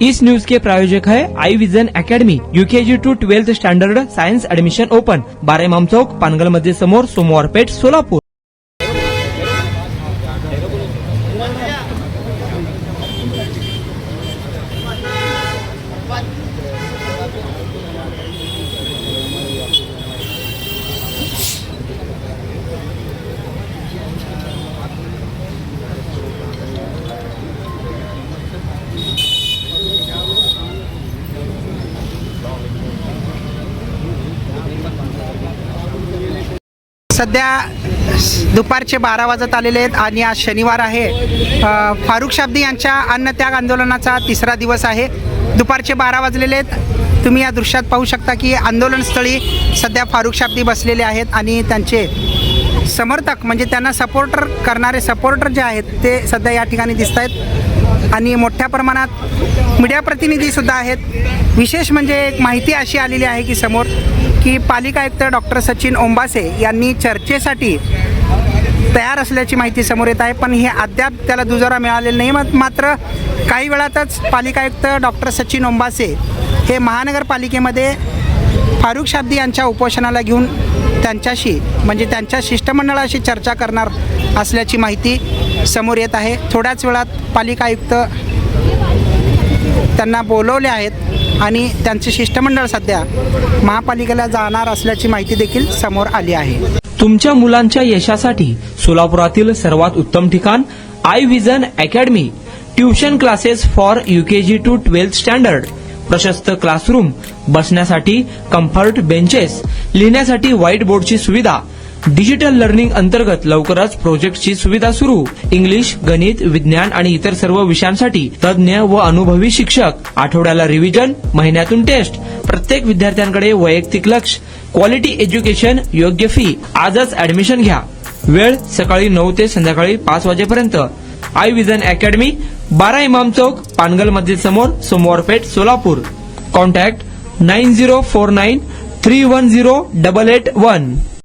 इस news के प्रायोजक है I vision academy, UKG to 12th standard science admission open, 12 Imam Chowk, Pangal मध्ये समोर, सोमवार पेठ, सोलापूर। सध्या दुपारचे 12 वाजत आलेले आहेत आणि आज शनिवार आहे। फारुख शाब्दी यांच्या अन्नत्याग आंदोलनाचा तिसरा दिवस आहे। दुपारचे 12 वाजलेले आहेत। तुम्ही या दृश्यात पाहू शकता की आंदोलनस्थळी सध्या फारुख शाब्दी बसलेले आहेत आणि त्यांचे समर्थक म्हणजे त्यांना सपोर्टर करणारे सपोर्टर जे आहेत ते सध्या या ठिकाणी दिसत आहेत आणि मोठ्या प्रमाणात मीडिया प्रतिनिधीसुद्धा आहेत। विशेष म्हणजे एक माहिती अशी आलेली आहे की समोर की पालिका आयुक्त डॉक्टर सचिन ओंबासे यांनी चर्चेसाठी तयार असल्याची माहिती समोर येत आहे, पण हे अद्याप त्याला दुजोरा मिळालेला नाही। मात्र काही वेळातच पालिका आयुक्त डॉक्टर सचिन ओंबासे हे महानगरपालिकेमध्ये फारुख शाब्दी यांच्या उपोषणाला घेऊन त्यांच्याशी म्हणजे त्यांच्या शिष्टमंडळाशी चर्चा करणार असल्याची माहिती समोर येत आहे। थोड्याच वेळात पालिका आयुक्त त्यांना बोलवले आहेत आणि त्यांचे शिष्टमंडळ सध्या महापालिकेला जाणार असल्याची माहिती देखील समोर आली आहे। तुमच्या मुलांच्या यशासाठी सोलापुरातील सर्वात उत्तम ठिकाण I vision academy, tuition classes for UKG to 12th standard, प्रशस्त क्लासरूम, बसण्यासाठी कम्फर्ट बेंचेस, लिहिण्यासाठी व्हाईट बोर्डची सुविधा, डिजिटल लर्निंग अंतर्गत लवकरच प्रोजेक्टची सुविधा सुरू, इंग्लिश, गणित, विज्ञान आणि इतर सर्व विषयांसाठी तज्ज्ञ व अनुभवी शिक्षक, आठवड्याला रिव्हिजन, महिन्यातून टेस्ट, प्रत्येक विद्यार्थ्यांकडे वैयक्तिक लक्ष, क्वालिटी एज्युकेशन, योग्य फी। आजच ऍडमिशन घ्या। वेळ सकाळी 9 ते संध्याकाळी 5 वाजेपर्यंत। आई विजन अकॅडमी, 12 इमाम चौक, पानगल मध्ये समोर, सोमवार पेठ, सोलापूर। कॉन्टॅक्ट 9049310881।